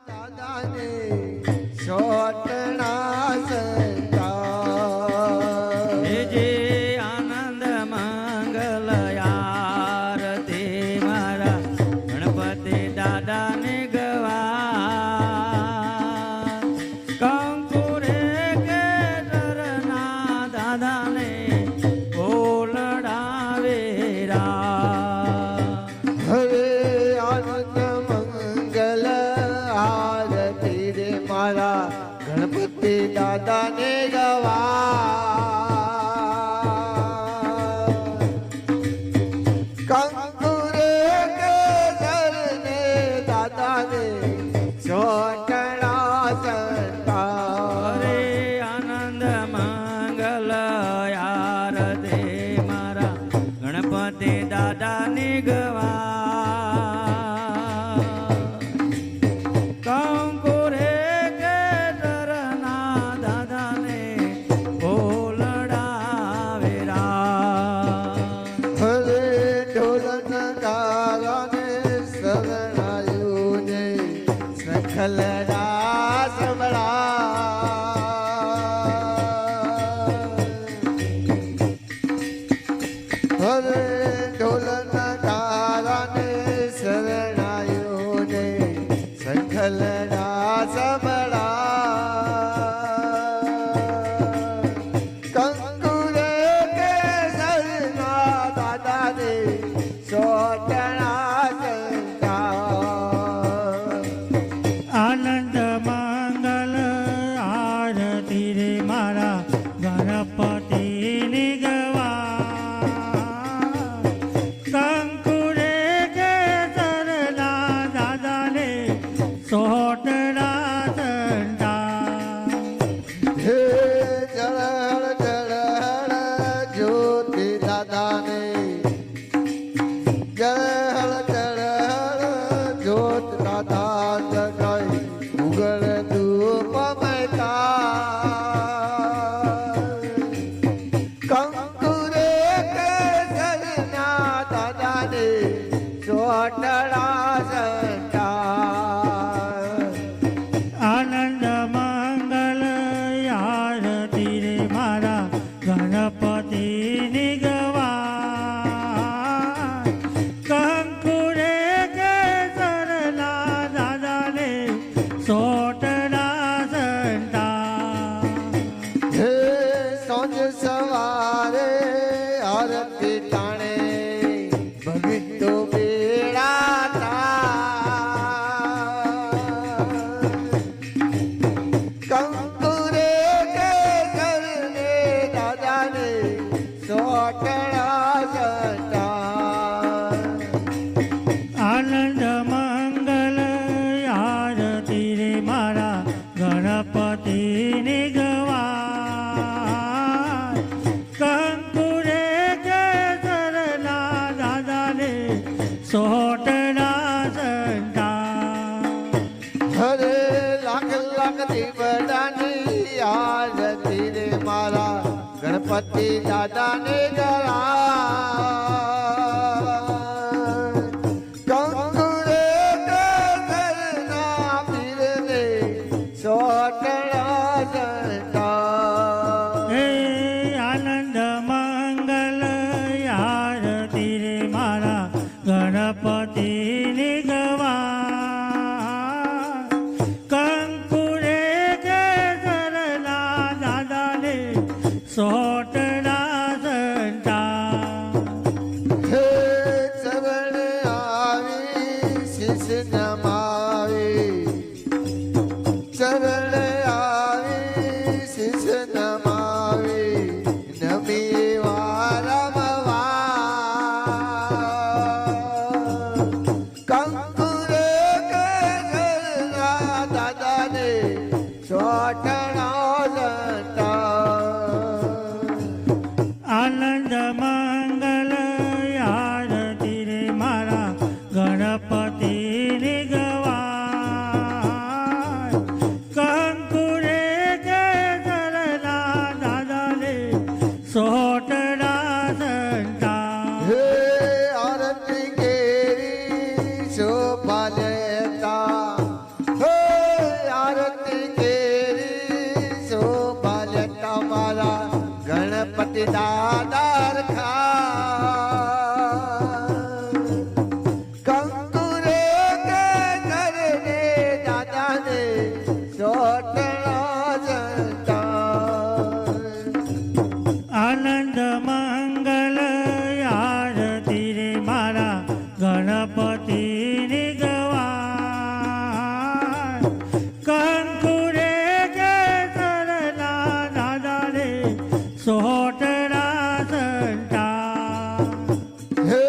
દાદાને સોટણા સંતા જે આનંદ મંગલ આરતી મારા ગણપતિ દાદાને ગવા કંકુરે કેસરના દાદાને ઓલડાવે હવે આનંદ મંગલ આરતી રે મારા ગણપતિ દાદાને ગવા કંકુરે કેસરને દાદાને સોટણા સંતા હરે આનંદ મંગલ આરતી મારા ગણપતિ દાદાને ગવા કંકુરે કેસરના દાદાને ઓલડાવે હરે ઢોલન કારાને શરણાયું ને સખલ રાસ હરે ઢોલન કારાને શરણાયું ને સખલ રાસ કંકુરે કેસરના દાદાને સોટણા સંતા આનંદ મંગલ આરતી રે મારા ગણપતિ ગવા કંકુરે કેસરના દાદાને સોટડા સંતા હે જળ જળ જ્યોતિ દાદાને જળ જળ જ્યોત દાદા જગાઈ ઉગળ ધૂપ કંકુરે કેસરના દાદાને ચોટડા સંતા આનંદ મંગલ આરતી રે મારા ગણપતિ ગવા કંકુરે કેસરના દાદાને સોટડા સંતા હે સાંજ સવારે આરતી ટાણે ભગતો બેડા કંકુરે કેસરને દાદાને સોટણા સંતા આનંદ મંગલ આરતી રે મારા ગણપતિ ગવા કંકુરે કેસરના દાદાને સોટડા સંતા હરે લાખ લાખ દીવડાની આરતી રે મારા ગણપતિ દાદાને કંકુરે કેસરના પીરને સોટણા સંતા હે આનંદ મંગલ આરતી રે મારા ગણપતિ ગવા કંકુરે કેસરના દાદાને સોટડા સંતા ગણપતિ દાદાર કંકુ રે કરે ને દાદા ને સોટણા જંતા આનંદ મંગલ આરતી રે મારા ગણપતિ ની ગવા કંકુ રે કેસરના દાદા રે સોટરા સંતા હે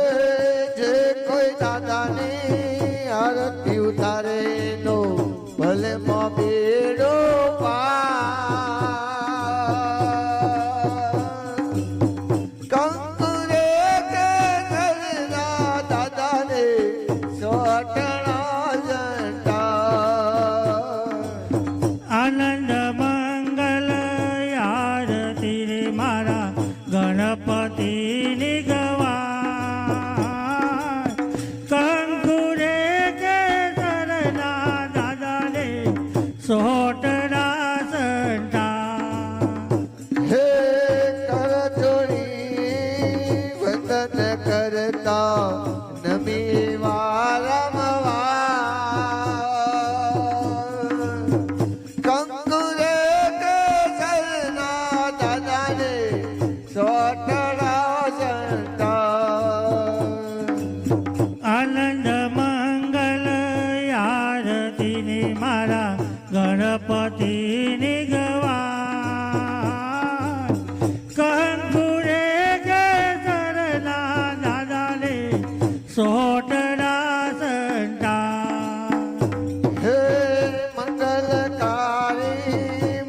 જે કોઈ દાદાની આરતી ઉતારે નો ભલે માં બેડો કંકુ રે કેસરના દાદા ને સોટણા જંતા આનંદ મંગલ આરતી રે મારા ગણપતિ ની ગવા કંકુ રે કેસરના દાદા ને સોટરા સંતા હે કર જોડી વંદન કરતા નમી વારંવાર કંકુ રે કેસરના દાદાને સોટડા સંતા આનંદ મંગલ આરતી ને મારા ગણપતિ ની ગવા કંકુ રે કેસરના દાદા ને સોટરા સંતા હે મંગલકારી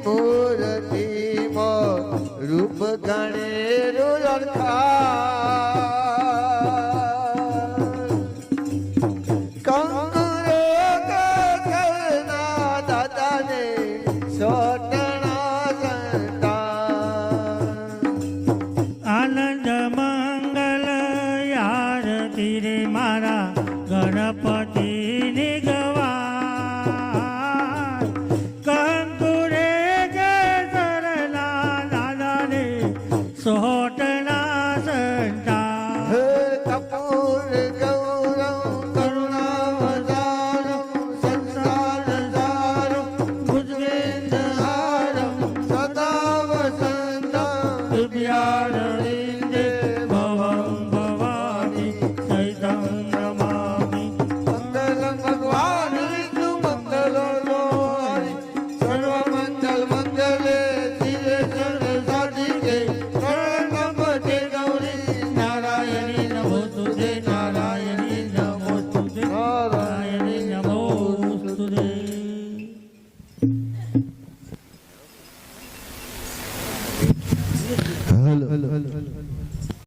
મૂર્તિમાં રૂપ ગણેરું કંકુ રે કેસરના દાદાને સોટણા સંતા આનંદ મંગલ આરતી રે મારા ગણપતિ ની ગવા કંકુ રે કેસરના દાદા ને સોટના સંતા હે કપૂર ગૌરવ કરુણાવતારમ સંસારસારમ ભુજગેન્દ્રહારમ સદા વસંતમ દિવ્યાનંદે ભવં ભવાની સૈતં નમામિ મંગલમ ભગવાન વિષ્ણુ મંગલો લોહરી સર્વ મંગલ મંગલે શિવે સર્વ સાધિકે શરણમ તે ગૌરી નારાયણી નમોસ્તુતે નારાયણી નમોસ્તુતે નારાયણી નમોસ્તુતે હલો